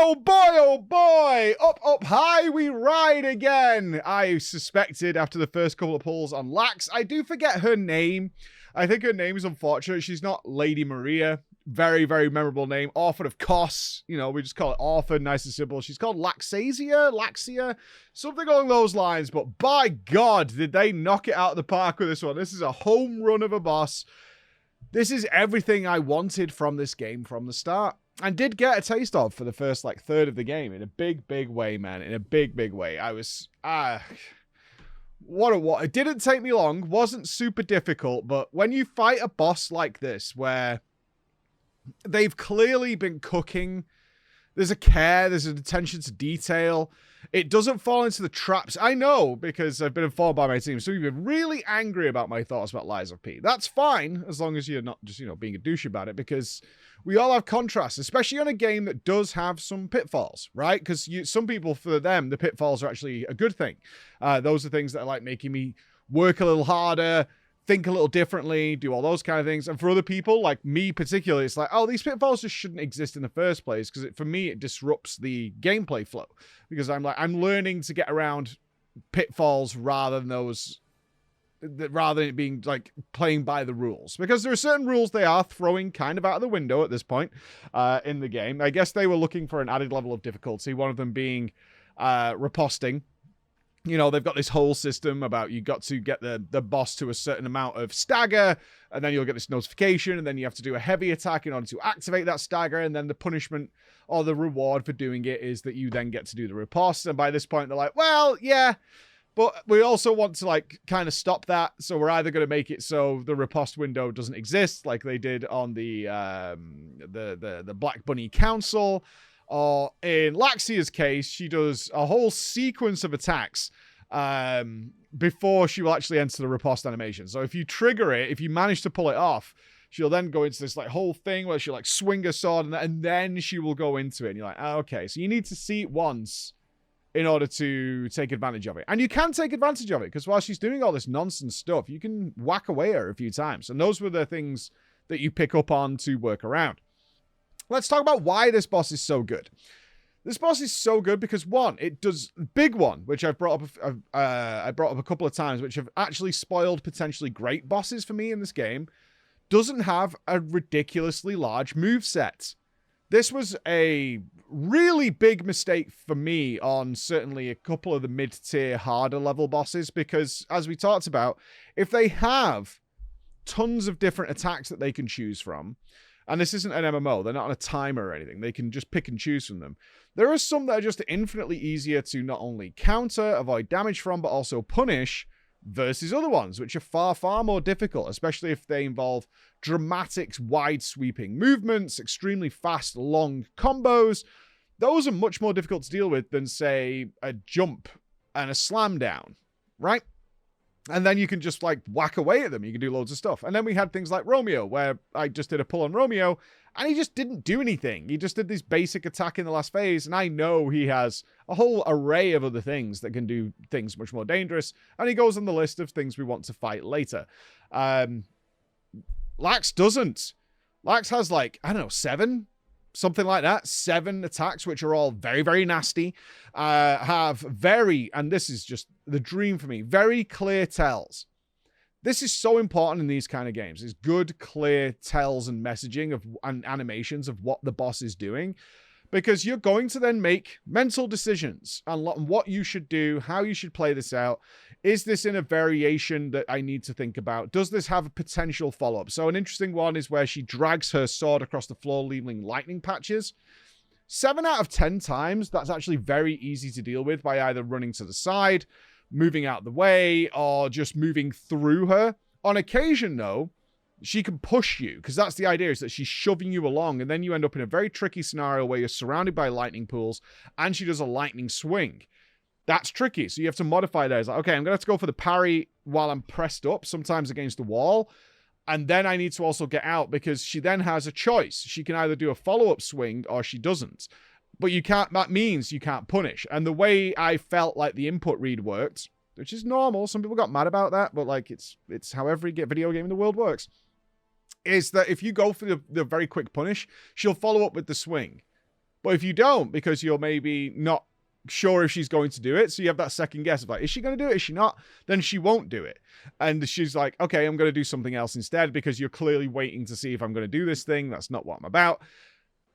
oh boy! Up, up high we ride again! I suspected after the first couple of pulls on Lax. I do forget her name. I think her name is unfortunate. She's not Lady Maria. Very, very memorable name. Orphan of Kos. You know, we just call it Orphan. Nice and simple. She's called Laxasia? Something along those lines. But by God, did they knock it out of the park with this one. This is a home run of a boss. This is everything I wanted from this game from the start. And did get a taste of for the first, like, third of the game. In a big, big way, man. In a big, big way. I was... What? It didn't take me long. Wasn't super difficult. But when you fight a boss like this, where... they've clearly been cooking. There's a care. There's an attention to detail. It doesn't fall into the traps. I know, because I've been informed by my team. So you've been really angry about my thoughts about Lies of P. That's fine, as long as you're not just, you know, being a douche about it, because we all have contrasts, especially on a game that does have some pitfalls, right? Because some people, for them, the pitfalls are actually a good thing. Those are things that are like making me work a little harder, think a little differently, do all those kind of things. And for other people, like me particularly, it's like, oh, these pitfalls just shouldn't exist in the first place, because for me, it disrupts the gameplay flow. Because I'm learning to get around pitfalls rather than it being like playing by the rules. Because there are certain rules they are throwing kind of out of the window at this point in the game. I guess they were looking for an added level of difficulty, one of them being riposting. You know, they've got this whole system about you got to get the boss to a certain amount of stagger, and then you'll get this notification, and then you have to do a heavy attack in order to activate that stagger, and then the punishment or the reward for doing it is that you then get to do the riposte. And by this point, they're like, well, yeah, but we also want to, like, kind of stop that, so we're either going to make it so the riposte window doesn't exist, like they did on the Black Bunny Council, or in Laxia's case, she does a whole sequence of attacks before she will actually enter the riposte animation. So if you trigger it, if you manage to pull it off, she'll then go into this like whole thing where she'll like swing her sword, and then she will go into it. And you're like, oh, okay, so you need to see it once in order to take advantage of it. And you can take advantage of it, because while she's doing all this nonsense stuff, you can whack away at her a few times. And those were the things that you pick up on to work around. Let's talk about why this boss is so good. This boss is so good because, one, it does big one, which I've brought up. I brought up a couple of times, which have actually spoiled potentially great bosses for me in this game. Doesn't have a ridiculously large moveset. This was a really big mistake for me on certainly a couple of the mid-tier, harder level bosses, because, as we talked about, if they have tons of different attacks that they can choose from, and this isn't an MMO, they're not on a timer or anything, they can just pick and choose from them. There are some that are just infinitely easier to not only counter, avoid damage from, but also punish, versus other ones, which are far, far more difficult, especially if they involve dramatic, wide-sweeping movements, extremely fast, long combos. Those are much more difficult to deal with than, say, a jump and a slam down, right? And then you can just, like, whack away at them. You can do loads of stuff. And then we had things like Romeo, where I just did a pull on Romeo, and he just didn't do anything. He just did this basic attack in the last phase, and I know he has a whole array of other things that can do things much more dangerous, and he goes on the list of things we want to fight later. Lax doesn't. Lax has, like, I don't know, 7? Something like that. 7 attacks, which are all very, very nasty. Have very, and this is just the dream for me, very clear tells. This is so important in these kind of games. Is good, clear tells and messaging of and animations of what the boss is doing. Because you're going to then make mental decisions on what you should do, how you should play this out. Is this in a variation that I need to think about? Does this have a potential follow-up? So an interesting one is where she drags her sword across the floor, leaving lightning patches. 7 out of 10 times, that's actually very easy to deal with by either running to the side, moving out the way, or just moving through her. On occasion, though, she can push you, because that's the idea, is that she's shoving you along, and then you end up in a very tricky scenario where you're surrounded by lightning pools, and she does a lightning swing. That's tricky, so you have to modify that. It's like, okay, I'm going to have to go for the parry while I'm pressed up, sometimes against the wall, and then I need to also get out, because she then has a choice. She can either do a follow-up swing, or she doesn't. But you can't, that means you can't punish. And the way I felt like the input read worked, which is normal, some people got mad about that, but like it's how every video game in the world works, is that if you go for the very quick punish, she'll follow up with the swing. But if you don't, because you're maybe not sure if she's going to do it, so you have that second guess of like, is she going to do it? Is she not? Then she won't do it. And she's like, okay, I'm going to do something else instead, because you're clearly waiting to see if I'm going to do this thing. That's not what I'm about.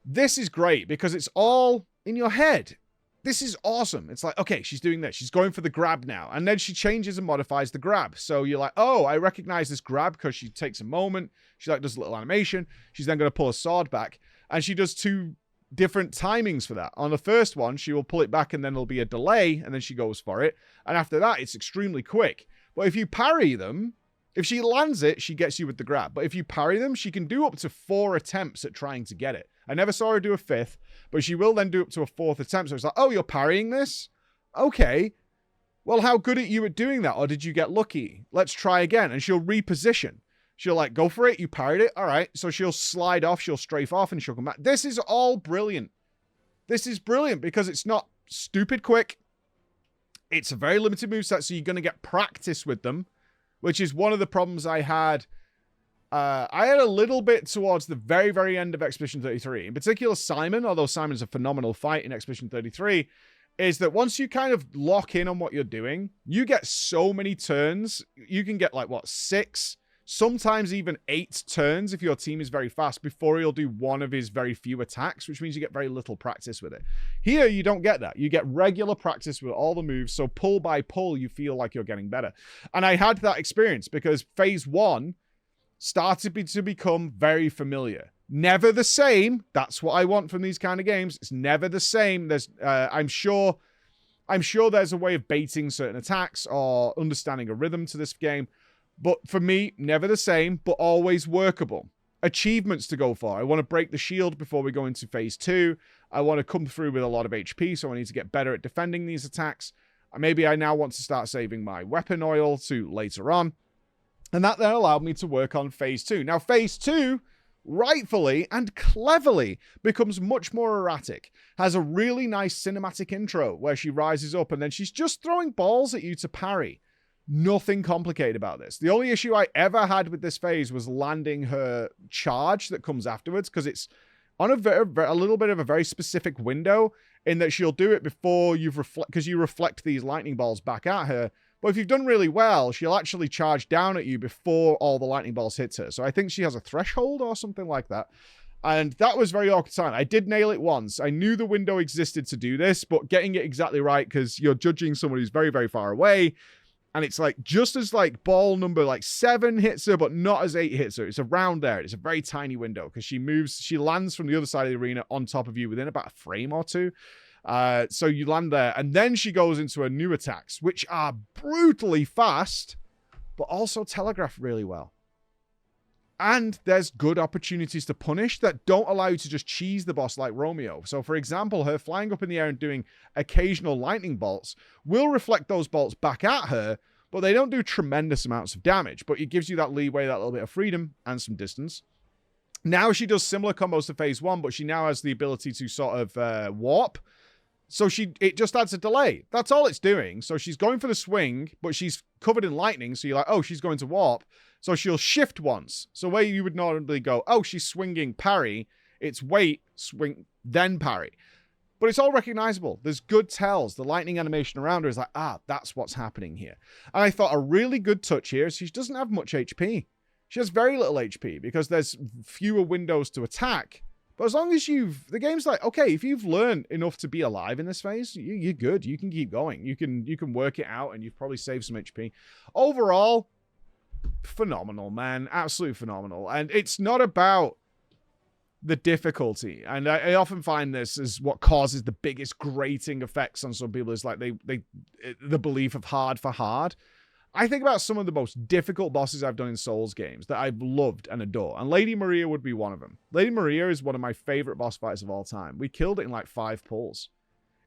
This is great because it's all in your head. This is awesome. It's like, okay, she's doing this. She's going for the grab now. And then she changes and modifies the grab. So you're like, oh, I recognize this grab because she takes a moment. She like does a little animation. She's then going to pull a sword back. And she does 2 different timings for that. On the first one, she will pull it back and then there'll be a delay and then she goes for it. And after that, it's extremely quick. But if you parry them, if she lands it, she gets you with the grab. But if you parry them, she can do up to 4 attempts at trying to get it. I never saw her do a 5th, but she will then do up to a 4th attempt. So it's like, oh, you're parrying this? Okay. Well, how good are you at doing that? Or did you get lucky? Let's try again. And she'll reposition. She'll like, go for it. You parried it. All right. So she'll slide off. She'll strafe off and she'll come back. This is all brilliant. This is brilliant because it's not stupid quick. It's a very limited moveset, so you're going to get practice with them, which is one of the problems I had. I had a little bit towards the very, very end of Expedition 33. In particular, Simon, although Simon's a phenomenal fight in Expedition 33, is that once you kind of lock in on what you're doing, you get so many turns. You can get like, what, 6, sometimes even 8 turns if your team is very fast before he'll do one of his very few attacks, which means you get very little practice with it. Here, you don't get that. You get regular practice with all the moves, so pull by pull, you feel like you're getting better. And I had that experience because Phase 1 started to become very familiar. Never the same. That's what I want from these kind of games. It's never the same. There's, I'm sure there's a way of baiting certain attacks or understanding a rhythm to this game. But for me, never the same, but always workable. Achievements to go for. I want to break the shield before we go into Phase 2. I want to come through with a lot of HP, so I need to get better at defending these attacks. Maybe I now want to start saving my weapon oil to later on. And that then allowed me to work on Phase 2. Now, Phase 2, rightfully and cleverly, becomes much more erratic. Has a really nice cinematic intro where she rises up and then she's just throwing balls at you to parry. Nothing complicated about this. The only issue I ever had with this phase was landing her charge that comes afterwards, because it's on a little bit of a very specific window in that she'll do it before you've because you reflect these lightning balls back at her. But if you've done really well, she'll actually charge down at you before all the lightning balls hit her. So I think she has a threshold or something like that. And that was very awkward time. I did nail it once. I knew the window existed to do this, but getting it exactly right, because you're judging someone who's very, very far away. And it's like, just as like ball number like 7 hits her, but not as 8 hits her. It's around there. It's a very tiny window because she lands from the other side of the arena on top of you within about a frame or 2. So you land there, and then she goes into her new attacks, which are brutally fast, but also telegraph really well. And there's good opportunities to punish that don't allow you to just cheese the boss like Romeo. So, for example, her flying up in the air and doing occasional lightning bolts will reflect those bolts back at her, but they don't do tremendous amounts of damage. But it gives you that leeway, that little bit of freedom, and some distance. Now she does similar combos to Phase 1, but she now has the ability to sort of warp. So it just adds a delay. That's all it's doing. So she's going for the swing, but she's covered in lightning. So you're like, oh, she's going to warp. So she'll shift once. So where you would normally go, oh, she's swinging, parry. It's wait, swing, then parry. But it's all recognizable. There's good tells. The lightning animation around her is like, that's what's happening here. And I thought a really good touch here is she doesn't have much HP. She has very little HP because there's fewer windows to attack. But as long as the game's like, okay, if you've learned enough to be alive in this phase, you're good. You can keep going. You can work it out, and you've probably saved some HP. Overall, phenomenal, man. Absolutely phenomenal. And it's not about the difficulty. And I often find this is what causes the biggest grating effects on some people, is like the belief of hard for hard. I think about some of the most difficult bosses I've done in Souls games that I've loved and adore, and Lady Maria would be one of them. Lady Maria is one of my favorite boss fights of all time. We killed it in like 5 pulls.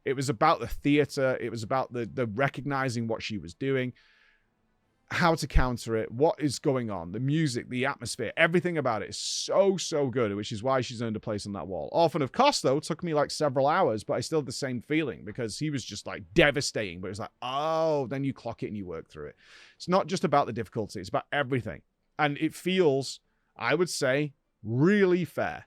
It was about the theater. It was about the recognizing what she was doing, how to counter it, what is going on, the music, the atmosphere, everything about it is so, so good, which is why she's earned a place on that wall. Orphan of Kos, though, took me like several hours, but I still had the same feeling because he was just like devastating, but it's like, oh, then you clock it and you work through it. It's not just about the difficulty, it's about everything. And it feels, I would say, really fair.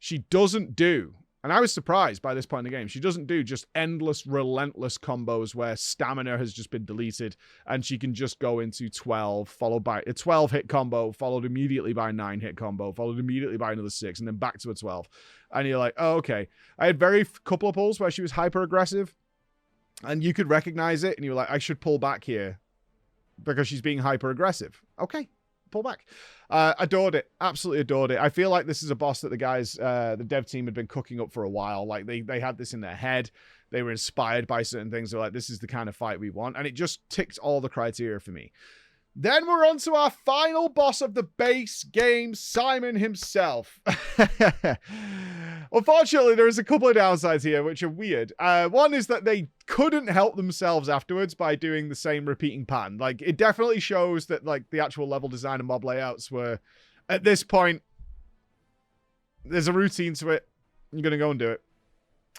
She doesn't do, And I was surprised by this point in the game. She doesn't do just endless, relentless combos where stamina has just been deleted and she can just go into 12, followed by a 12 hit combo, followed immediately by a 9 hit combo, followed immediately by another 6, and then back to a 12. And you're like, oh, okay. I had couple of pulls where she was hyper aggressive and you could recognize it and you were like, I should pull back here because she's being hyper aggressive. Okay. Pull back. Adored it. Absolutely adored it. I feel like this is a boss that the guys, the dev team had been cooking up for a while. Like they had this in their head. They were inspired by certain things. They're like, this is the kind of fight we want. And it just ticked all the criteria for me. Then we're on to our final boss of the base game, Simon himself. Unfortunately, there is a couple of downsides here, which are weird. One is that they couldn't help themselves afterwards by doing the same repeating pattern. Like, it definitely shows that, like, the actual level design and mob layouts were, at this point, there's a routine to it. You're going to go and do it,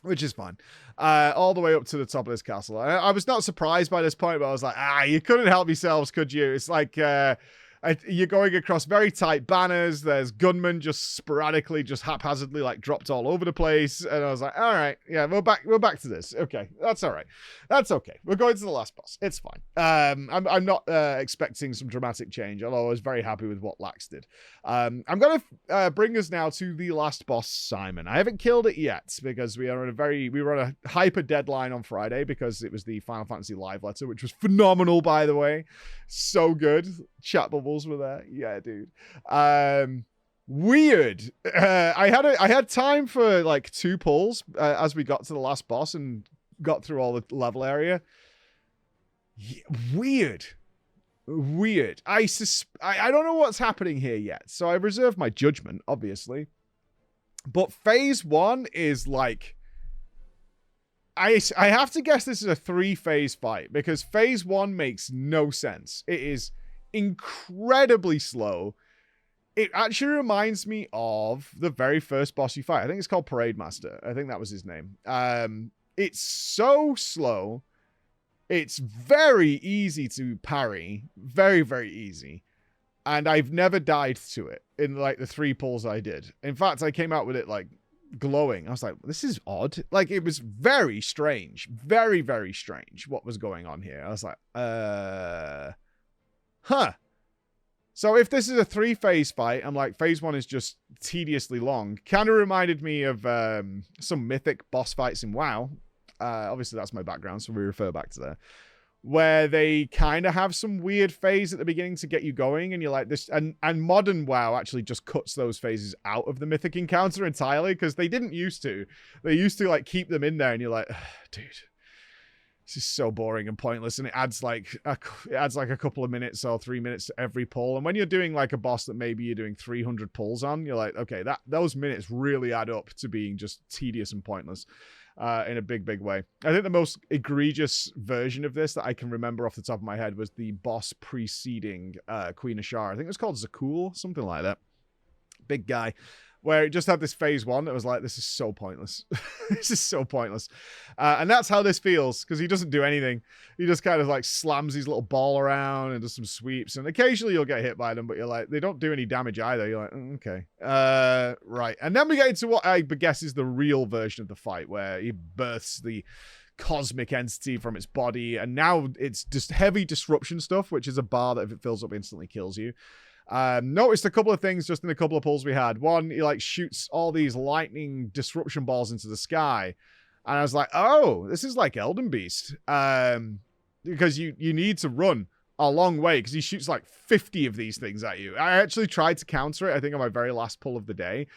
which is fine. All the way up to the top of this castle. I was not surprised by this point, but I was like, you couldn't help yourselves, could you? It's like, you're going across very tight banners. There's gunmen just sporadically, just haphazardly, like, dropped all over the place. And I was like, all right, yeah, we're back to this. Okay, that's all right. That's okay. We're going to the last boss. It's fine. I'm not expecting some dramatic change, although I was very happy with what Lax did. I'm going to bring us now to the last boss, Simon. I haven't killed it yet because we were on a hyper deadline on Friday because it was the Final Fantasy live letter, which was phenomenal, by the way. So good. Chat bubbles were there. Yeah, dude. Weird. I had time for like 2 pulls as we got to the last boss and got through all the level area. Weird. I don't know what's happening here yet, so I reserve my judgment, obviously. But phase 1 is like, I have to guess this is a 3-phase fight because phase 1 makes no sense. It is incredibly slow. It actually reminds me of the very first boss you fight. I think it's called Parade Master. I think that was his name. It's so slow. It's very easy to parry. Very, very easy. And I've never died to it in like the 3 pulls I did. In fact, I came out with it like glowing. I was like, this is odd. Like, it was very strange. Very, very strange what was going on here. I was like, huh. So if this is a 3-phase fight, I'm like, phase 1 is just tediously long. Kind of reminded me of some mythic boss fights in WoW. Obviously, that's my background, so we refer back to there. Where they kind of have some weird phase at the beginning to get you going, and you're like this. And modern WoW actually just cuts those phases out of the mythic encounter entirely because they didn't used to. They used to like keep them in there, and you're like, dude, this is so boring and pointless. And it adds like a couple of minutes or 3 minutes to every pull. And when you're doing like a boss that maybe you're doing 300 pulls on, you're like, okay, those minutes really add up to being just tedious and pointless. In a big, big way. I think the most egregious version of this that I can remember off the top of my head was the boss preceding Queen Ashara. I think it was called Zakul, something like that. Big guy. Where it just had this phase 1 that was like, this is so pointless. This is so pointless. And that's how this feels, because he doesn't do anything. He just kind of like slams his little ball around and does some sweeps. And occasionally you'll get hit by them, but you're like, they don't do any damage either. You're like, okay. Right. And then we get into what I guess is the real version of the fight, where he births the cosmic entity from its body. And now it's just heavy disruption stuff, which is a bar that if it fills up instantly kills you. Noticed a couple of things just in a couple of pulls we had. One, he like shoots all these lightning disruption balls into the sky. And I was like, oh, this is like Elden Beast. Because you need to run a long way because he shoots like 50 of these things at you. I actually tried to counter it, I think on my very last pull of the day.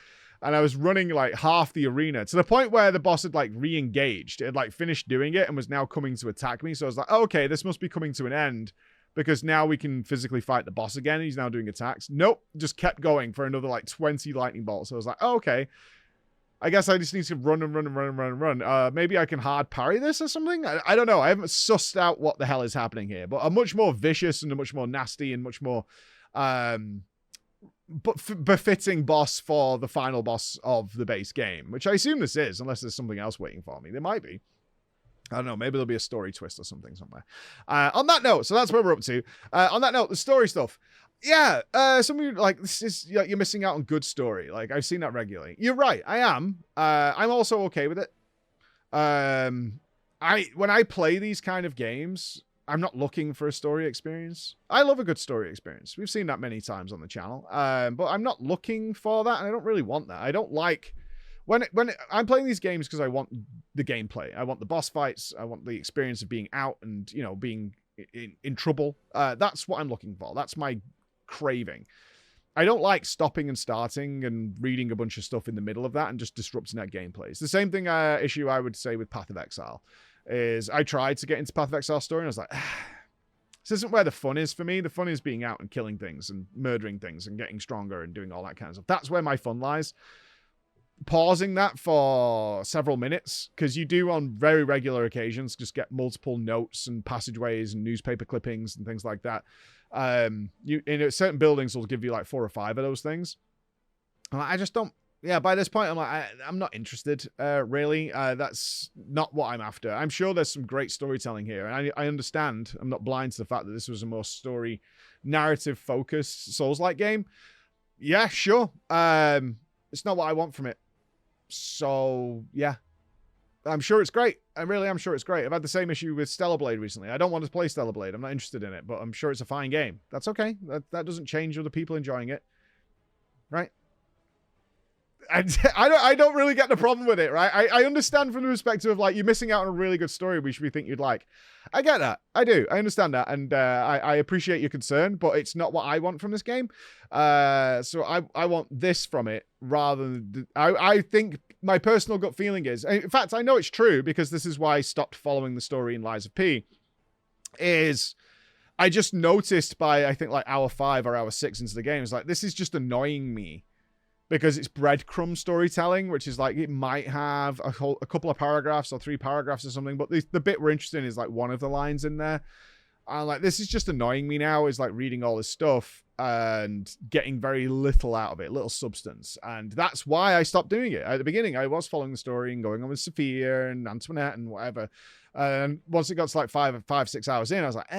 And I was running like half the arena to the point where the boss had like re-engaged. It had like finished doing it and was now coming to attack me. So I was like, oh, okay, this must be coming to an end. Because now we can physically fight the boss again. He's now doing attacks. Nope. Just kept going for another like 20 lightning bolts. So I was like, oh, okay. I guess I just need to run and run and run and run and run. Maybe I can hard parry this or something? I don't know. I haven't sussed out what the hell is happening here. But a much more vicious and a much more nasty and much more befitting boss for the final boss of the base game. Which I assume this is, unless there's something else waiting for me. There might be. I don't know, maybe there'll be a story twist or something somewhere. On that note, so that's where we're up to. On that note, the story stuff. Yeah, somebody like this is you're missing out on good story. Like I've seen that regularly. You're right, I am. I'm also okay with it. When I play these kind of games, I'm not looking for a story experience. I love a good story experience. We've seen that many times on the channel. But I'm not looking for that, and I don't really want that. I don't like I'm playing these games because I want the gameplay. I want the boss fights. I want the experience of being out and being in trouble. That's what I'm looking for. That's my craving. I don't like stopping and starting and reading a bunch of stuff in the middle of that and just disrupting that gameplay. It's the same thing issue I would say with Path of Exile. Is I tried to get into Path of Exile story and I was like, this isn't where the fun is for me. The fun is being out and killing things and murdering things and getting stronger and doing all that kind of stuff. That's where my fun lies. Pausing that for several minutes, because you do on very regular occasions just get multiple notes and passageways and newspaper clippings and things like that. You in certain buildings will give you like 4 or 5 of those things. I just don't. Yeah, by this point, I'm like, I'm not interested, really. That's not what I'm after. I'm sure there's some great storytelling here, and I understand. I'm not blind to the fact that this was a more story, narrative-focused Souls-like game. Yeah, sure. It's not what I want from it. So, yeah. I'm sure it's great. I'm sure it's great. I've had the same issue with Stellar Blade recently. I don't want to play Stellar Blade. I'm not interested in it, but I'm sure it's a fine game. That's okay. That doesn't change other people enjoying it. Right? I don't really get the problem with it, right? I understand from the perspective of like you're missing out on a really good story which we think you'd like. I get that. I do. I understand that, and I appreciate your concern, but it's not what I want from this game. So I want this from it rather than I think my personal gut feeling is, in fact, I know it's true because this is why I stopped following the story in Lies of P. Is I just noticed by I think like hour 5 or hour 6 into the game, it's like this is just annoying me. Because it's breadcrumb storytelling, which is like it might have a couple of paragraphs or 3 paragraphs or something, but the bit we're interested in is like one of the lines in there. And like this is just annoying me now. Is like reading all this stuff and getting very little out of it, little substance, and that's why I stopped doing it. At the beginning, I was following the story and going on with Sophia and Antoinette and whatever. And once it got to like 5-6 hours in, I was like,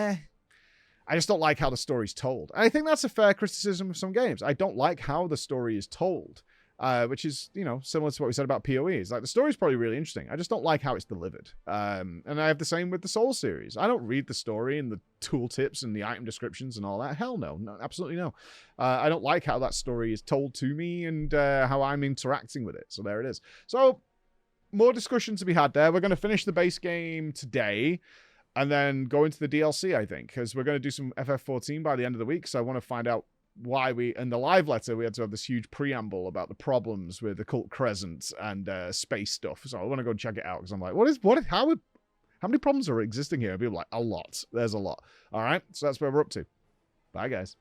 I just don't like how the story's told. And I think that's a fair criticism of some games. I don't like how the story is told, which is, similar to what we said about PoE. Like, the story's probably really interesting. I just don't like how it's delivered. And I have the same with the Souls series. I don't read the story and the tooltips and the item descriptions and all that. Hell no. Absolutely no. I don't like how that story is told to me and how I'm interacting with it. So there it is. So, more discussion to be had there. We're going to finish the base game today. And then go into the DLC, I think, because we're going to do some FF14 by the end of the week. So I want to find out why in the live letter, we had to have this huge preamble about the problems with the Cult Crescent and space stuff. So I want to go check it out because I'm like, how many problems are existing here? And people are like, a lot. There's a lot. All right. So that's where we're up to. Bye, guys.